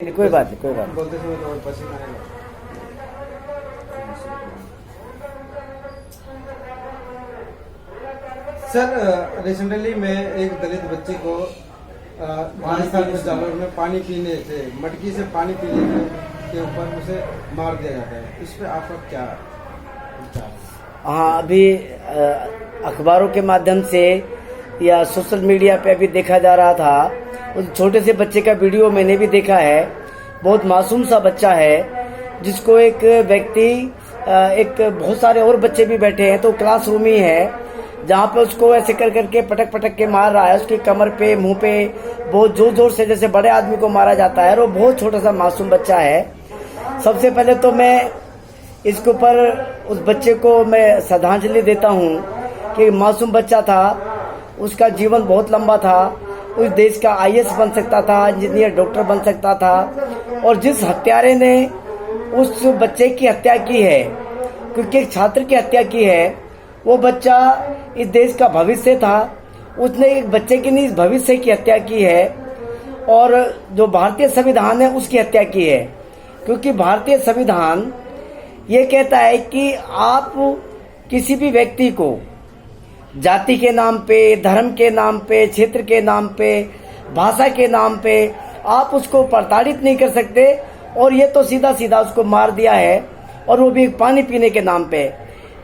कोई बात नहीं, कोई बात बोलते समय तो पसीना आएगा। सर रिसेंटली मैं एक दलित बच्चे को राजस्थान में जालोर में पानी पीने से मटकी से पानी पीने के ऊपर उसे मार दिया जाता है। इस पे आपका क्या विचार है? हाँ, अभी अखबारों के माध्यम से या सोशल मीडिया पे अभी देखा जा रहा था। उस छोटे से बच्चे का वीडियो मैंने भी देखा है। बहुत मासूम सा बच्चा है जिसको एक व्यक्ति एक बहुत सारे और बच्चे भी बैठे हैं, तो क्लासरूम ही है जहाँ पे उसको ऐसे कर करके पटक पटक के मार रहा है। उसकी कमर पे, मुंह पे बहुत जोर जोर से, जैसे बड़े आदमी को मारा जाता है। और वो बहुत छोटा सा मासूम बच्चा है। सबसे पहले तो मैं इसके ऊपर उस बच्चे को मैं श्रद्धांजलि देता हूँ कि मासूम बच्चा था, उसका जीवन बहुत लंबा था। उस देश का आईएएस बन सकता था, इंजीनियर, डॉक्टर बन सकता था। और जिस हत्यारे ने उस बच्चे की हत्या की है, क्योंकि एक छात्र की हत्या की है, वो बच्चा इस देश का भविष्य था। उसने एक बच्चे की नहीं, इस भविष्य की हत्या की है। और जो भारतीय संविधान है उसकी हत्या की है, क्योंकि भारतीय संविधान ये कहता है कि आप किसी भी व्यक्ति को जाति के नाम पे, धर्म के नाम पे, क्षेत्र के नाम पे, भाषा के नाम पे आप उसको प्रताड़ित नहीं कर सकते। और ये तो सीधा सीधा उसको मार दिया है, और वो भी पानी पीने के नाम पे।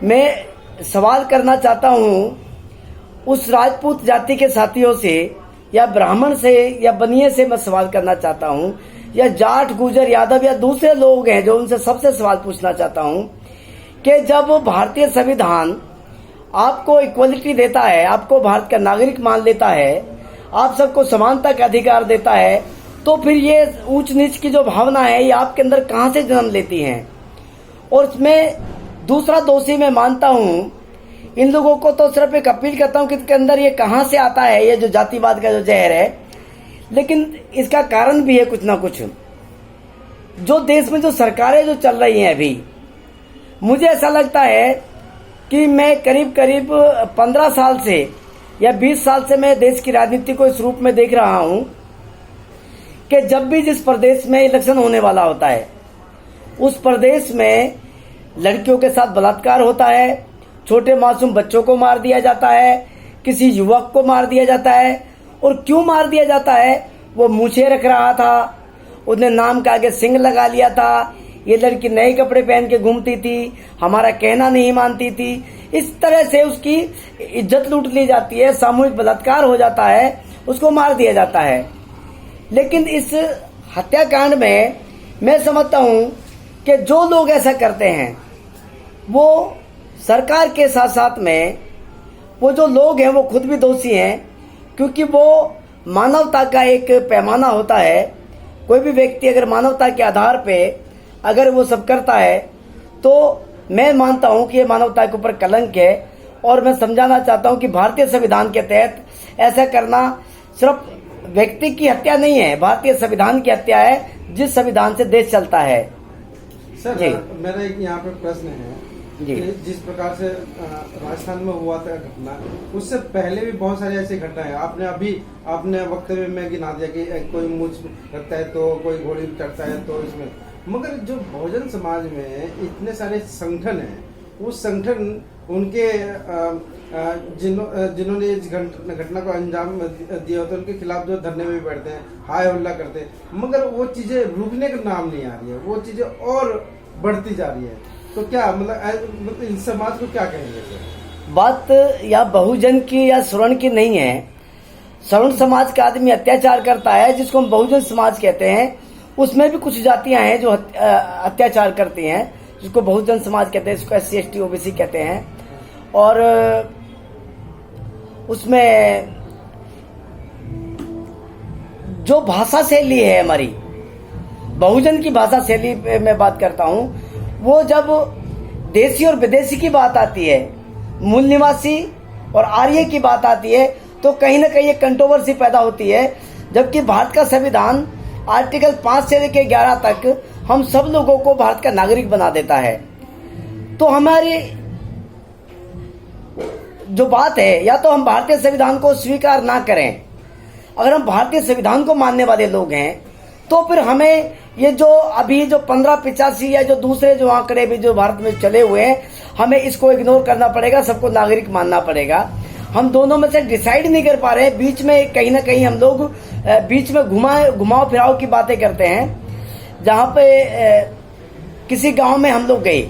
मैं सवाल करना चाहता हूँ उस राजपूत जाति के साथियों से, या ब्राह्मण से, या बनिए से मैं सवाल करना चाहता हूँ, या जाट, गुजर, यादव या दूसरे लोग हैं जो, उनसे सबसे सवाल पूछना चाहता हूँ कि जब भारतीय संविधान आपको इक्वलिटी देता है, आपको भारत का नागरिक मान लेता है, आप सबको समानता का अधिकार देता है, तो फिर ये ऊंच नीच की जो भावना है ये आपके अंदर कहाँ से जन्म लेती हैं? और इसमें दूसरा दोषी मैं मानता हूँ इन लोगों को, तो सिर्फ एक अपील करता हूँ कि इसके अंदर ये कहाँ से आता है, ये जो जातिवाद का जो जहर है। लेकिन इसका कारण भी है कुछ ना कुछ। जो देश में जो सरकारें जो चल रही हैं अभी, मुझे ऐसा लगता है कि मैं करीब करीब 15 साल से या 20 साल से मैं देश की राजनीति को इस रूप में देख रहा हूं कि जब भी जिस प्रदेश में इलेक्शन होने वाला होता है, उस प्रदेश में लड़कियों के साथ बलात्कार होता है, छोटे मासूम बच्चों को मार दिया जाता है, किसी युवक को मार दिया जाता है। और क्यों मार दिया जाता है? वो मूछें रख रहा था, उसने नाम के आगे सिंह लगा लिया था, ये लड़की नए कपड़े पहन के घूमती थी, हमारा कहना नहीं मानती थी। इस तरह से उसकी इज्जत लूट ली जाती है, सामूहिक बलात्कार हो जाता है, उसको मार दिया जाता है। लेकिन इस हत्याकांड में मैं समझता हूं कि जो लोग ऐसा करते हैं वो सरकार के साथ साथ में वो जो लोग हैं वो खुद भी दोषी हैं, क्योंकि वो मानवता का एक पैमाना होता है। कोई भी व्यक्ति अगर मानवता के आधार पे अगर वो सब करता है तो मैं मानता हूं कि ये मानवता के ऊपर कलंक है। और मैं समझाना चाहता हूं कि भारतीय संविधान के तहत ऐसा करना सिर्फ व्यक्ति की हत्या नहीं है, भारतीय संविधान की हत्या है, जिस संविधान से देश चलता है। सर मेरा एक यहाँ पे प्रश्न है कि जिस प्रकार से राजस्थान में हुआ था घटना, उससे पहले भी बहुत सारी ऐसी घटनाएं आपने अपने वक्तव्य में गिना दिया कि कोई मूछ रखता है तो कोई घोड़ी चढ़ता है तो इसमें। मगर जो बहुजन समाज में इतने सारे संगठन हैं, उस संगठन उनके जिन्होंने इस घटना को अंजाम दिया होता है उनके खिलाफ जो धरने में भी बैठते हैं, हाय हल्ला करते हैं, मगर वो चीजें रुकने का नाम नहीं आ रही है, वो चीजें और बढ़ती जा रही है। तो क्या मतलब इस समाज को क्या कहेंगे सर? बात या बहुजन की या स्वर्ण की नहीं है। स्वर्ण समाज का आदमी अत्याचार करता है, जिसको हम बहुजन समाज कहते हैं। उसमें भी कुछ जातियां हैं जो अत्याचार करती हैं, जिसको बहुजन समाज कहते हैं, इसको SC ST OBC कहते हैं। और उसमें जो भाषा शैली है हमारी, बहुजन की भाषा शैली पे मैं बात करता हूं, वो जब देशी और विदेशी की बात आती है, मूल निवासी और आर्य की बात आती है, तो कहीं ना कहीं एक कंट्रोवर्सी पैदा होती है। जबकि भारत का संविधान आर्टिकल 5 से लेकर 11 तक हम सब लोगों को भारत का नागरिक बना देता है। तो हमारी जो बात है, या तो हम भारतीय संविधान को स्वीकार ना करें। अगर हम भारतीय संविधान को मानने वाले लोग हैं तो फिर हमें ये जो अभी जो 1585 या जो दूसरे जो आंकड़े भी जो भारत में चले हुए हैं, हमें इसको इग्नोर करना पड़ेगा, सबको नागरिक मानना पड़ेगा। हम दोनों में से डिसाइड नहीं कर पा रहे हैं, बीच में कहीं ना कहीं हम लोग बीच में घुमाव फिराव की बातें करते हैं। जहाँ पे किसी गांव में हम लोग गए,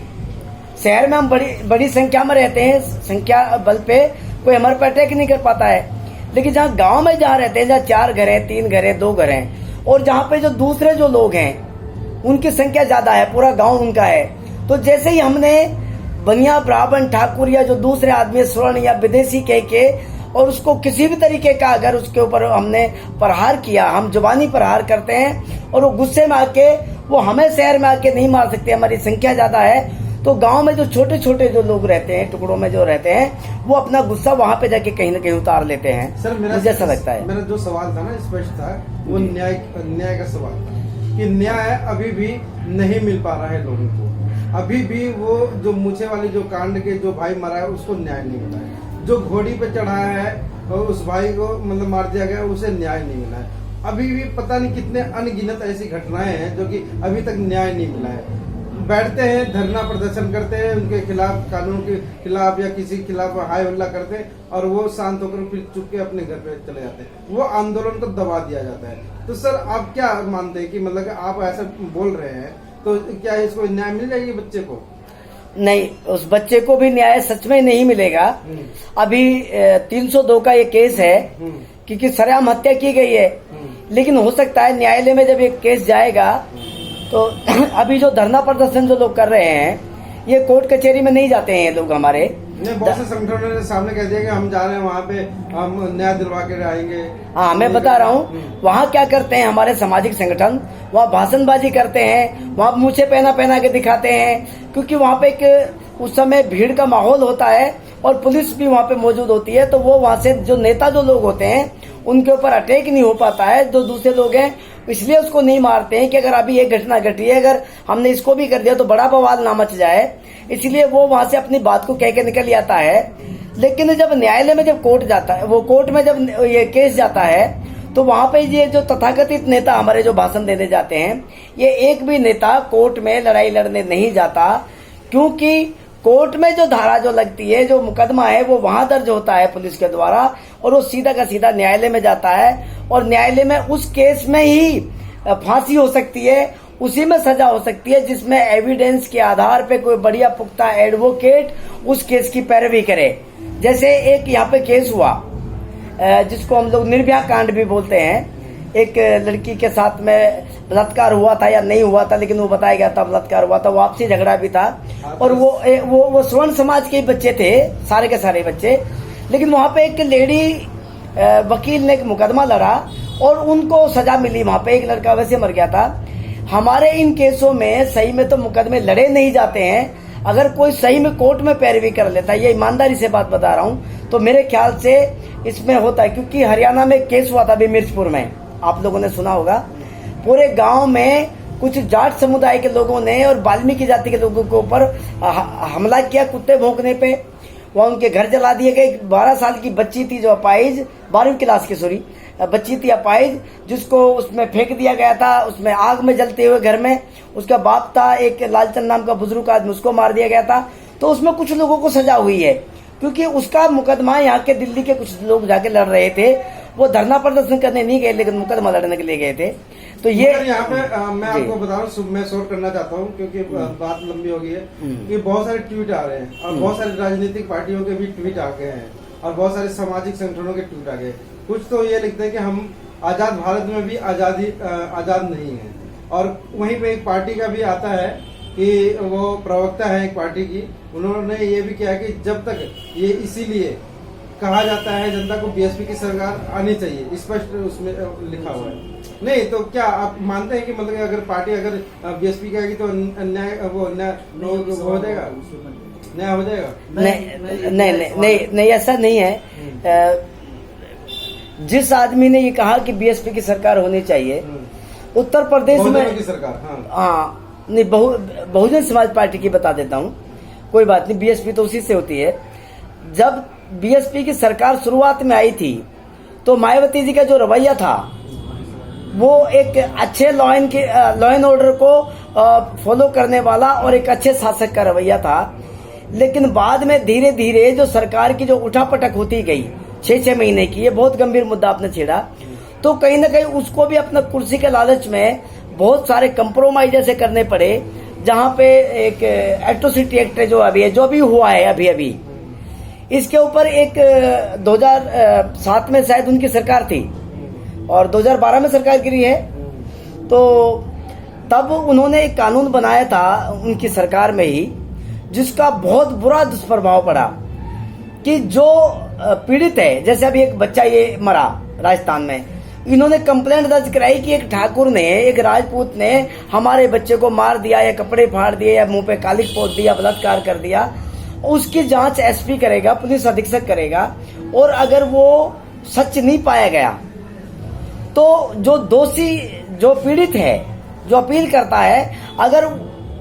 शहर में हम बड़ी संख्या में रहते हैं, संख्या बल पे कोई हमारे पे अटैक नहीं कर पाता है, लेकिन जहाँ गांव में जहाँ रहते हैं, जहाँ 4 घर हैं, 3 घर हैं, 2 घर हैं, और जहाँ पे जो दूसरे जो लोग हैं उनकी संख्या ज्यादा है, पूरा गांव उनका है, तो जैसे ही हमने बनिया ब्राह्मण ठाकुर या जो दूसरे आदमी स्वर्ण या विदेशी कह के और उसको किसी भी तरीके का अगर उसके ऊपर हमने प्रहार किया, हम जुबानी प्रहार करते हैं और वो गुस्से में आके वो हमें शहर में आके नहीं मार सकते, हमारी संख्या ज्यादा है, तो गांव में जो छोटे छोटे जो लोग रहते हैं, टुकड़ों में जो रहते हैं, वो अपना गुस्सा वहां पे जाके कहीं ना कहीं उतार लेते हैं। सर मुझे ऐसा लगता है। मेरा जो सवाल था ना स्पष्ट था, वो न्याय का सवाल था कि न्याय अभी भी नहीं मिल पा रहा है लोगों को। अभी भी वो जो मूछे वाली जो कांड के जो भाई मरा है उसको न्याय नहीं मिला है, जो घोड़ी पे चढ़ाया है और उस भाई को मतलब मार दिया गया उसे न्याय नहीं मिला है। अभी भी पता नहीं कितने अनगिनत ऐसी घटनाएं हैं जो कि अभी तक न्याय नहीं मिला है। बैठते हैं, धरना प्रदर्शन करते हैं, उनके खिलाफ, कानून के खिलाफ या किसी के खिलाफ हाय हल्ला करते हैं और वो शांत होकर फिर चुप के अपने घर पे चले जाते हैं। वो आंदोलन को दबा दिया जाता है। तो सर आप क्या मानते हैं कि मतलब आप ऐसा बोल रहे हैं तो क्या इसको न्याय मिल जाएगी बच्चे को? नहीं, उस बच्चे को भी न्याय सच में नहीं मिलेगा। अभी 302 का ये केस है क्योंकि सरेआम हत्या की गई है, लेकिन हो सकता है न्यायालय में जब ये केस जाएगा तो अभी जो धरना प्रदर्शन जो लोग कर रहे हैं, ये कोर्ट कचहरी में नहीं जाते हैं लोग हमारे। बहुत से संगठनों ने सामने कह दिया कि हम जा रहे हैं वहाँ पे, हम न्याय दिलवा के आएंगे। हाँ, मैं बता रहा हूँ वहाँ क्या करते हैं हमारे सामाजिक संगठन, वहाँ भाषणबाजी करते हैं, वहाँ मुझे पहना के दिखाते हैं, क्योंकि वहाँ पे एक उस समय भीड़ का माहौल होता है और पुलिस भी वहाँ पे मौजूद होती है, तो वो वहाँ से जो नेता जो लोग होते हैं उनके ऊपर अटैक नहीं हो पाता है। जो दूसरे लोग हैं इसलिए उसको नहीं मारते हैं कि अगर अभी एक घटना घटी है, अगर हमने इसको भी कर दिया तो बड़ा बवाल ना मच जाए, इसलिए वो वहां से अपनी बात को कह के निकल जाता है। लेकिन जब न्यायालय में जब कोर्ट जाता है, वो कोर्ट में जब ये केस जाता है, तो वहां पे ये जो तथाकथित नेता हमारे जो भाषण देने जाते हैं, ये एक भी नेता कोर्ट में लड़ाई लड़ने नहीं जाता, क्योंकि कोर्ट में जो धारा जो लगती है, जो मुकदमा है, वो वहां दर्ज होता है पुलिस के द्वारा और वो सीधा का सीधा न्यायालय में जाता है और न्यायालय में उस केस में ही फांसी हो सकती है, उसी में सजा हो सकती है जिसमें एविडेंस के आधार पे कोई बढ़िया पुख्ता एडवोकेट उस केस की पैरवी करे। जैसे एक यहाँ पे केस हुआ जिसको हम लोग निर्भया कांड भी बोलते हैं, एक लड़की के साथ में बलात्कार हुआ था या नहीं हुआ था, लेकिन वो बताया गया था बलात्कार हुआ था, वो आपसी झगड़ा भी था और वो स्वर्ण समाज के बच्चे थे, सारे के सारे बच्चे। लेकिन वहां पे एक लेडी वकील ने एक मुकदमा लड़ा और उनको सजा मिली। वहां पे एक लड़का वैसे मर गया था। हमारे इन केसों में सही में तो मुकदमे लड़े नहीं जाते हैं। अगर कोई सही में कोर्ट में पैरवी कर लेता है, ये ईमानदारी से बात बता रहा हूँ, तो मेरे ख्याल से इसमें होता है। क्योंकि हरियाणा में केस हुआ था अभी मिर्चपुर में, आप लोगों ने सुना होगा, पूरे गांव में कुछ जाट समुदाय के लोगों ने और वाल्मीकि जाति के लोगों के ऊपर हमला किया कुत्ते भौंकने पे। वहाँ उनके घर जला दिए गए। 12 साल की बच्ची थी जो अपाहिज, 12वीं क्लास की सॉरी बच्ची थी अपाहिज, जिसको उसमें फेंक दिया गया था, उसमें आग में जलते हुए घर में। उसका बाप था एक लालचंद नाम का बुजुर्ग आदमी, उसको मार दिया गया था। तो उसमें कुछ लोगों को सजा हुई है, क्योंकि उसका मुकदमा यहाँ के दिल्ली के कुछ लोग जाके लड़ रहे थे। वो धरना प्रदर्शन करने नहीं गए, लेकिन मुकदमा लड़ने के लिए गए थे। तो ये यहाँ पे मैं आपको बता रहा हूँ, मैं शोर करना चाहता हूँ क्योंकि बात लंबी हो गई है कि बहुत सारे ट्वीट आ रहे हैं और बहुत सारी राजनीतिक पार्टियों के भी ट्वीट आ गए हैं और बहुत सारे सामाजिक संगठनों के ट्वीट आ गए। कुछ तो ये लिखते हैं कि हम आजाद भारत में भी आजाद नहीं है, और वहीं पे एक पार्टी का भी आता है कि वो प्रवक्ता है एक पार्टी की, उन्होंने ये भी किया कि जब तक ये इसीलिए कहा जाता है जनता को बीएसपी की सरकार आनी चाहिए, स्पष्ट उसमें लिखा हुआ है। नहीं तो क्या आप मानते हैं कि मतलब अगर पार्टी अगर बीएसपी की आएगी तो न्याय हो जाएगा, न्याय हो जाएगा? नहीं, ऐसा नहीं है। जिस आदमी ने ये कहा कि बीएसपी की सरकार होनी चाहिए, उत्तर प्रदेश में की सरकार, हाँ नहीं, बहुजन समाज पार्टी की बता देता हूँ, कोई बात नहीं, बीएसपी तो उसी से होती है। जब बीएसपी की सरकार शुरुआत में आई थी तो मायावती जी का जो रवैया था वो एक अच्छे लॉ एंड ऑर्डर को फॉलो करने वाला और एक अच्छे शासक का रवैया था। लेकिन बाद में धीरे धीरे जो सरकार की जो उठापटक होती गई 6-6 महीने की, ये बहुत गंभीर मुद्दा आपने छेड़ा, तो कहीं ना कहीं उसको भी अपना कुर्सी के लालच में बहुत सारे कंप्रोमाइज ऐसे करने पड़े, जहां पे एक एट्रोसिटी एक्ट जो अभी हुआ है अभी इसके ऊपर एक 2007 में शायद उनकी सरकार थी और 2012 में सरकार गिरी है, तो तब उन्होंने एक कानून बनाया था उनकी सरकार में ही, जिसका बहुत बुरा दुष्प्रभाव पड़ा कि जो पीड़ित है, जैसे अभी एक बच्चा ये मरा राजस्थान में, इन्होंने कंप्लेंट दर्ज कराई कि एक ठाकुर ने, एक राजपूत ने हमारे बच्चे को मार दिया या कपड़े फाड़ दिए या मुंह पे कालिक पोत दिया, बलात्कार कर दिया। उसकी जांच एसपी करेगा, पुलिस अधीक्षक करेगा, और अगर वो सच नहीं पाया गया तो जो दोषी, जो पीड़ित है, जो अपील करता है, अगर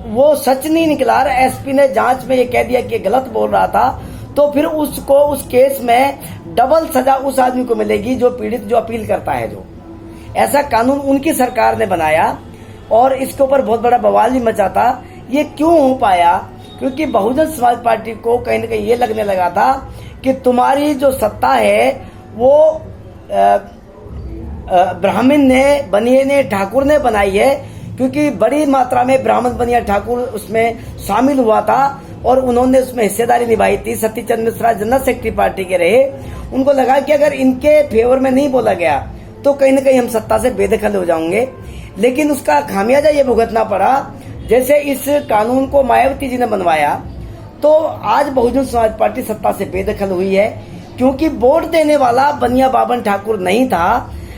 वो सच नहीं निकला, एसपी ने जांच में ये कह दिया कि गलत बोल रहा था, तो फिर उसको उस केस में डबल सजा उस आदमी को मिलेगी जो पीड़ित, जो अपील करता है। जो ऐसा कानून उनकी सरकार ने बनाया और इसके ऊपर बहुत बड़ा बवाल भी मचा था। ये क्यों हो पाया? क्योंकि बहुजन समाज पार्टी को कहीं ना कहीं ये लगने लगा था कि तुम्हारी जो सत्ता है वो ब्राह्मण ने, बनिए ने, ठाकुर ने बनाई है, क्योंकि बड़ी मात्रा में ब्राह्मण बनिया ठाकुर उसमें शामिल हुआ था और उन्होंने उसमें हिस्सेदारी निभाई थी। सतीचंद मिश्रा जनरल सेक्रेटरी पार्टी के रहे। उनको लगा कि अगर इनके फेवर में नहीं बोला गया तो कहीं ना कहीं हम सत्ता से बेदखल हो जाएंगे, लेकिन उसका खामियाजा ये भुगतना पड़ा। जैसे इस कानून को मायावती जी ने बनवाया तो आज बहुजन समाज पार्टी सत्ता से बेदखल हुई है, क्योंकि वोट देने वाला बनिया बाबन ठाकुर नहीं था।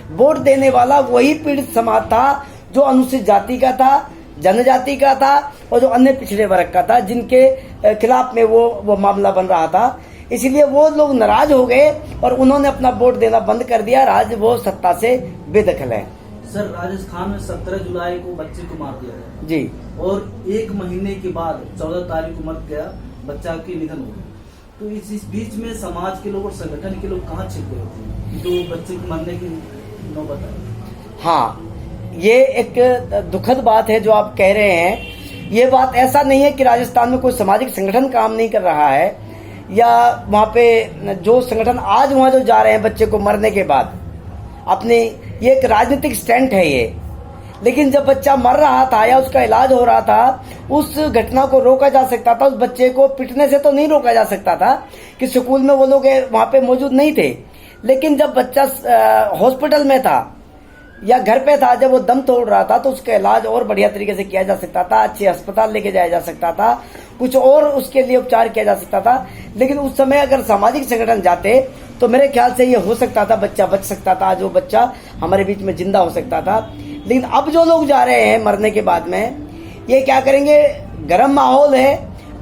वोट देने वाला वही पीड़ित समाज था जो अनुसूचित जाति का था, जनजाति का था और जो अन्य पिछड़े वर्ग का था, जिनके खिलाफ में वो मामला बन रहा था। इसलिए वो लोग नाराज हो गए और उन्होंने अपना वोट देना बंद कर दिया। आज वो सत्ता से बेदखल है। सर, राजस्थान में 17 जुलाई को बच्चे को मार दिया गया जी, और 1 महीने के बाद 14 तारीख को मर गया, बच्चा की निधन हो गया। तो इस बीच में समाज के लोग और संगठन के लोग कहाँ छिप गए होते जो बच्चे को मरने की नौबत आई? हाँ, ये एक दुखद बात है जो आप कह रहे हैं। ये बात ऐसा नहीं है कि राजस्थान में कोई सामाजिक संगठन काम नहीं कर रहा है, या वहाँ पे जो संगठन आज वहाँ जो जा रहे हैं बच्चे को मरने के बाद अपने, ये एक राजनीतिक स्टंट है ये। लेकिन जब बच्चा मर रहा था या उसका इलाज हो रहा था, उस घटना को रोका जा सकता था। उस बच्चे को पिटने से तो नहीं रोका जा सकता था कि स्कूल में वो लोग वहाँ पे मौजूद नहीं थे। लेकिन जब बच्चा हॉस्पिटल में था या घर पे था, जब वो दम तोड़ रहा था, तो उसका इलाज और बढ़िया तरीके से किया जा सकता था, अच्छे अस्पताल लेके जाया जा सकता था, कुछ और उसके लिए उपचार किया जा सकता था। लेकिन उस समय अगर सामाजिक संगठन जाते तो मेरे ख्याल से ये हो सकता था, बच्चा बच सकता था, जो बच्चा हमारे बीच में जिंदा हो सकता था। लेकिन अब जो लोग जा रहे हैं मरने के बाद में, ये क्या करेंगे? गर्म माहौल है,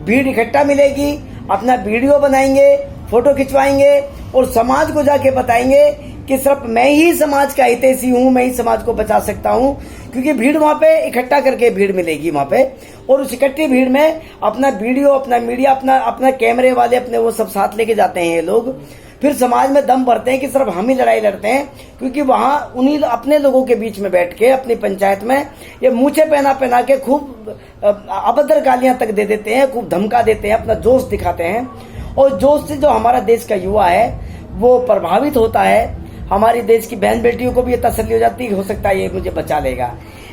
भीड़ इकट्ठा मिलेगी, अपना वीडियो बनाएंगे, फोटो खिंचवाएंगे और समाज को जाके बताएंगे कि सिर्फ मैं ही समाज का हितैषी हूँ, मैं ही समाज को बचा सकता हूँ। क्योंकि भीड़ वहाँ पे इकट्ठा करके भीड़ मिलेगी वहाँ पे, और उस इकट्ठी भीड़ में अपना वीडियो, अपना मीडिया, अपना कैमरे वाले अपने वो सब साथ लेके जाते हैं ये लोग। फिर समाज में दम भरते हैं कि सिर्फ हम ही लड़ाई लड़ते हैं, क्योंकि वहाँ उन्हीं अपने लोगों के बीच में बैठ के अपनी पंचायत में ये मूछे पहना के खूब अभद्र गालियां तक दे देते हैं, खूब धमका देते हैं, अपना जोश दिखाते हैं। और जोश से जो हमारा देश का युवा है वो प्रभावित होता है। हमारी देश की बहन बेटियों को भी ये तसल्ली हो जाती है, हो सकता है ये मुझे बचा लेगा।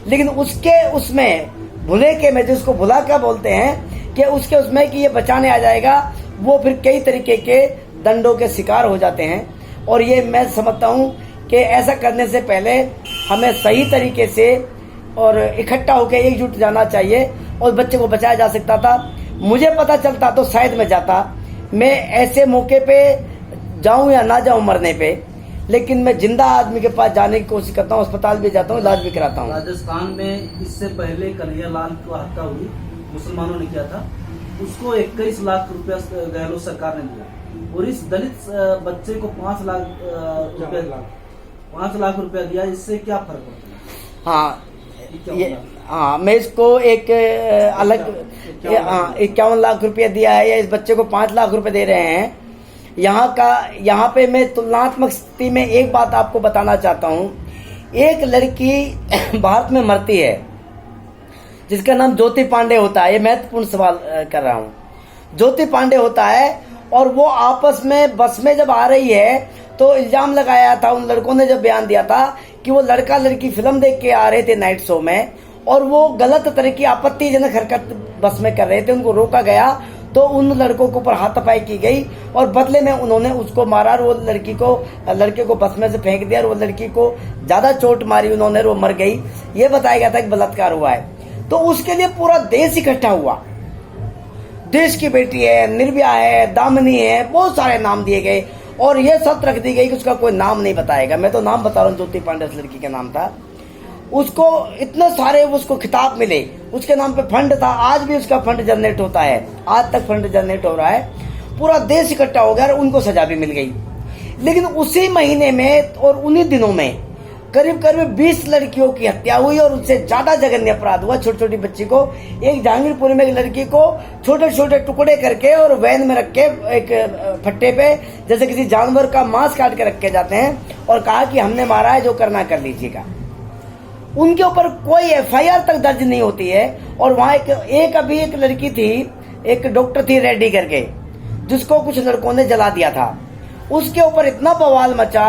लेकिन उसमें भुले के में, जिसको भुला क्या बोलते हैं, कि उसके उसमें कि ये बचाने आ जाएगा, वो फिर कई तरीके के दंडों के शिकार हो जाते हैं। और ये मैं समझता हूँ कि ऐसा करने से पहले हमें सही तरीके से और इकट्ठा होकर एकजुट जाना चाहिए और बच्चे को बचाया जा सकता था। मुझे पता चलता तो शायद मैं जाता। मैं ऐसे मौके पे जाऊं या ना जाऊं मरने पे, लेकिन मैं जिंदा आदमी के पास जाने की कोशिश करता हूँ, अस्पताल भी जाता हूँ, इलाज भी कराता हूँ। राजस्थान में इससे पहले कन्हैया लाल को हत्या हुई, मुसलमानों ने किया था, उसको 21 लाख रुपया गहलोत सरकार ने दिया, और इस दलित बच्चे को 5 लाख रुपया दिया। इससे क्या फर्क पड़ता है? हाँ, मैं इसको एक अलग 51 लाख रुपया दिया है, या इस बच्चे को 5 लाख रुपए दे रहे हैं। यहाँ पे मैं तुलनात्मक स्थिति में एक बात आपको बताना चाहता हूँ एक लड़की भारत में मरती है जिसका नाम ज्योति पांडे होता है। ये महत्वपूर्ण सवाल कर रहा हूँ। ज्योति पांडे होता है और वो आपस में बस में जब आ रही है तो इल्जाम लगाया था उन लड़कों ने, जब बयान दिया था कि वो लड़का लड़की फिल्म देख के आ रहे थे नाइट शो में और वो गलत तरह की आपत्तिजनक हरकत बस में कर रहे थे। उनको रोका गया तो उन लड़कों के ऊपर हाथापाई की गई और बदले में उन्होंने उसको मारा और वो लड़के को बस में से फेंक दिया और वो लड़की को ज्यादा चोट मारी उन्होंने और वो मर गई। ये बताया गया था कि बलात्कार हुआ है। तो उसके लिए पूरा देश इकट्ठा हुआ। देश की बेटी है, निर्भया है, दामिनी है, बहुत सारे नाम दिए गए और ये शर्त रख दी गई कि उसका कोई नाम नहीं बताएगा। मैं तो नाम बता रहा हूँ, ज्योति पांडे उस लड़की का नाम था। उसको इतने सारे उसको खिताब मिले, उसके नाम पे फंड था, आज भी उसका फंड जनरेट होता है, आज तक फंड जनरेट हो रहा है। पूरा देश इकट्ठा हो गया और उनको सजा भी मिल गई। लेकिन उसी महीने में और उन्हीं दिनों में करीब करीब 20 लड़कियों की हत्या हुई और उससे ज्यादा जघन्य अपराध हुआ। छोटी छोटी बच्ची को, एक जहांगीरपुर में एक लड़की को छोटे छोटे टुकड़े करके और वैन में रख के एक फट्टे पे जैसे किसी जानवर का मांस काट के रखे जाते हैं और कहा कि हमने मारा है, जो करना कर लीजिएगा। उनके ऊपर कोई एफआईआर तक दर्ज नहीं होती है। और वहां अभी एक लड़की थी, एक डॉक्टर थी रेड्डी करके, जिसको कुछ लड़कों ने जला दिया था। उसके ऊपर इतना बवाल मचा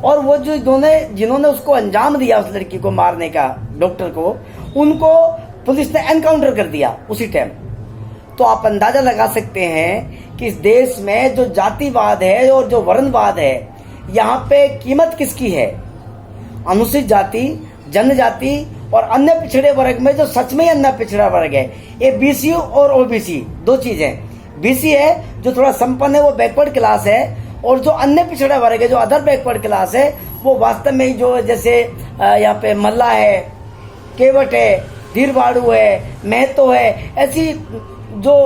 और वो जो जिन्होंने उसको अंजाम दिया उस लड़की को मारने का, डॉक्टर को, उनको पुलिस ने एनकाउंटर कर दिया उसी टाइम। तो आप अंदाजा लगा सकते हैं कि इस देश में जो जातिवाद है और जो वर्णवाद है, यहाँ पे कीमत किसकी है? अनुसूचित जाति, जनजाति और अन्य पिछड़े वर्ग में जो सच में अन्य पिछड़ा वर्ग है, ये बीसी और ओबीसी दो चीजें। बीसी है जो थोड़ा संपन्न है, वो बैकवर्ड क्लास है, और जो अन्य पिछड़ा वर्ग है, जो अदर बैकवर्ड क्लास है, वो वास्तव में जो जैसे यहाँ पे मल्ला है, केवट है, धीरवाड़ू है, महतो है, ऐसी जो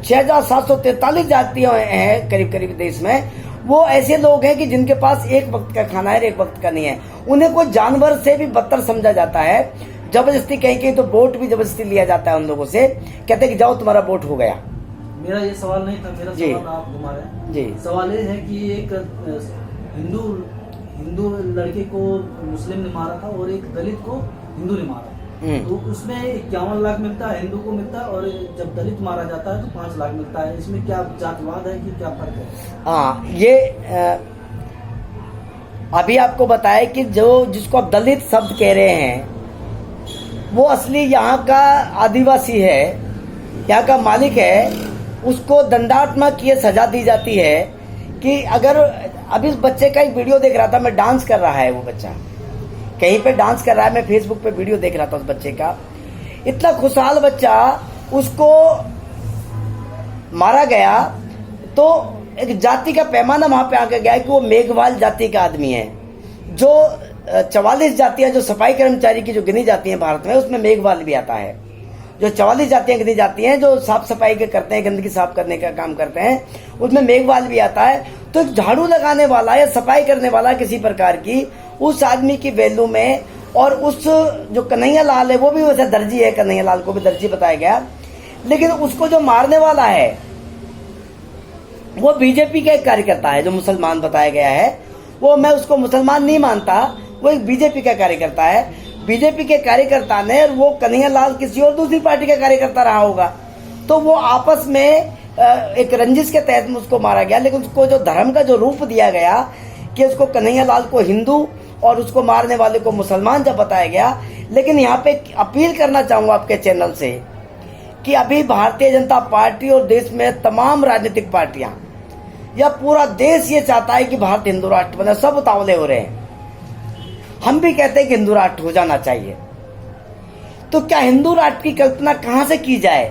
6743 जातियां हैं करीब करीब देश में, वो ऐसे लोग हैं कि जिनके पास एक वक्त का खाना है, एक वक्त का नहीं है। उन्हें कोई जानवर से भी बदतर समझा जाता है। जबरदस्ती कहीं तो वोट भी जबरदस्ती लिया जाता है उन लोगों से, कहते हैं कि जाओ तुम्हारा वोट हो गया। मेरा ये सवाल नहीं था, मेरा सवाल आप घुमा रहे हैं। जी, सवाल ये है कि एक हिंदू लड़के को मुस्लिम ने मारा था और एक दलित को हिंदू ने मारा। तो उसमें 51 लाख मिलता है, हिंदू को मिलता है, और जब दलित मारा जाता है तो 5 लाख मिलता है। इसमें क्या जातिवाद है कि क्या फर्क है? हाँ, ये अभी आपको बताया कि जिसको आप दलित शब्द कह रहे हैं, वो असली यहाँ का आदिवासी है, यहाँ का मालिक है। उसको दंडात्मक ये सजा दी जाती है कि अगर अभी इस बच्चे का एक वीडियो देख रहा था मैं, डांस कर रहा है वो बच्चा, कहीं पे डांस कर रहा है, मैं फेसबुक पे वीडियो देख रहा था उस बच्चे का। इतना खुशहाल बच्चा, उसको मारा गया तो एक जाति का पैमाना वहां पे आके गया कि वो मेघवाल जाति का आदमी है। जो 44 जातियां जो सफाई कर्मचारी की जो गिनी जाती हैं भारत में, उसमें मेघवाल भी आता है। जो 44 जातियां गिनी जाती हैं जो साफ सफाई के करते हैं, गंदगी साफ करने का काम करते हैं, उसमें मेघवाल भी आता है। तो झाड़ू लगाने वाला या सफाई करने वाला किसी प्रकार की उस आदमी की वैल्यू में, और उस जो कन्हैया लाल है वो भी वैसे दर्जी है, कन्हैया लाल को भी दर्जी बताया गया, लेकिन उसको जो मारने वाला है वो बीजेपी का एक कार्यकर्ता है, जो मुसलमान बताया गया है। वो, मैं उसको मुसलमान नहीं मानता, वो एक बीजेपी का कार्यकर्ता है। बीजेपी के कार्यकर्ता ने, वो कन्हैया लाल किसी और दूसरी पार्टी का कार्यकर्ता रहा होगा, तो वो आपस में एक रंजिश के तहत में उसको मारा गया। लेकिन उसको जो धर्म का जो रूप दिया गया कि उसको कन्हैया लाल को हिंदू और उसको मारने वाले को मुसलमान जब बताया गया। लेकिन यहाँ पे अपील करना चाहूंगा आपके चैनल से कि अभी भारतीय जनता पार्टी और देश में तमाम राजनीतिक पार्टियां, या पूरा देश ये चाहता है कि भारत हिंदू राष्ट्र बने। सब उतावले हो रहे हैं, हम भी कहते हैं कि हिंदू राष्ट्र हो जाना चाहिए। तो क्या हिंदू राष्ट्र की कल्पना कहां से की जाए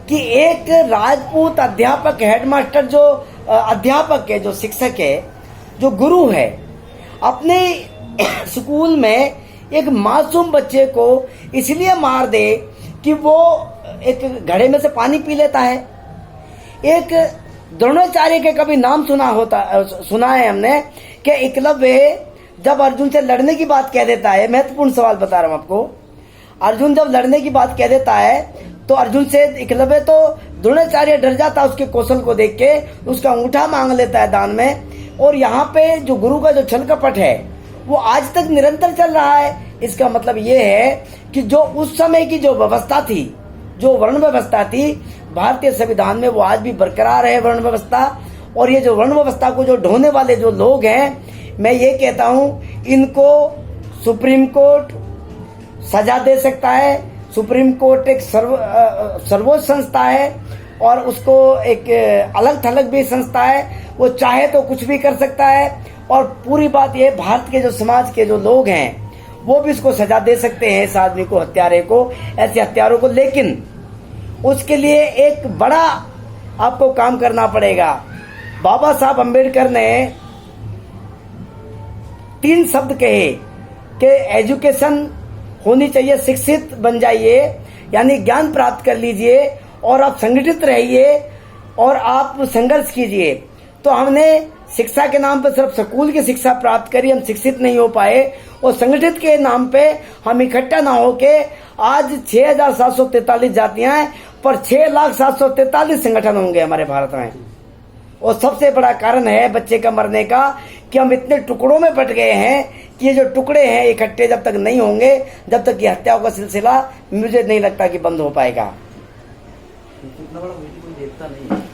कि एक राजपूत अध्यापक, हेडमास्टर, जो अध्यापक है, जो शिक्षक है, जो गुरु है, अपने स्कूल में एक मासूम बच्चे को इसलिए मार दे कि वो एक घड़े में से पानी पी लेता है। एक द्रोणाचार्य के कभी नाम सुना है हमने कि एकलव्य जब अर्जुन से लड़ने की बात कह देता है, महत्वपूर्ण सवाल बता रहा हूं आपको, अर्जुन जब लड़ने की बात कह देता है तो अर्जुन से एकलव्य, तो द्रोणाचार्य डर जाता है उसके कौशल को देख के, उसका अंगूठा मांग लेता है दान में। और यहाँ पे जो गुरु का जो छल कपट है वो आज तक निरंतर चल रहा है। इसका मतलब ये है कि जो उस समय की जो व्यवस्था थी, जो वर्ण व्यवस्था थी भारतीय संविधान में, वो आज भी बरकरार है वर्ण व्यवस्था। और ये जो वर्ण व्यवस्था को जो ढोने वाले जो लोग हैं, मैं ये कहता हूं इनको सुप्रीम कोर्ट सजा दे सकता है। सुप्रीम कोर्ट एक सर्वोच्च संस्था है और उसको एक अलग थलग भी संस्था है, वो चाहे तो कुछ भी कर सकता है। और पूरी बात ये, भारत के जो समाज के जो लोग हैं वो भी इसको सजा दे सकते हैं, इस आदमी को, हत्यारे को, ऐसे हत्यारों को। लेकिन उसके लिए एक बड़ा आपको काम करना पड़ेगा। बाबा साहब अम्बेडकर ने 3 शब्द कहे कि एजुकेशन होनी चाहिए, शिक्षित बन जाइए, यानी ज्ञान प्राप्त कर लीजिए और आप संगठित रहिए और आप संघर्ष कीजिए। तो हमने शिक्षा के नाम पर सिर्फ स्कूल की शिक्षा प्राप्त करी, हम शिक्षित नहीं हो पाए। और संगठित के नाम पे हम इकट्ठा ना होके आज 6,743 जातियां हैं, पर 6,743 संगठन होंगे हमारे भारत में। और सबसे बड़ा कारण है बच्चे का मरने का कि हम इतने टुकड़ों में बट गए हैं कि ये जो टुकड़े हैं इकट्ठे जब तक नहीं होंगे, जब तक ये हत्याओं का सिलसिला मुझे नहीं लगता कि बंद हो पाएगा। इतना बड़ा वीडियो कोई देखता नहीं है।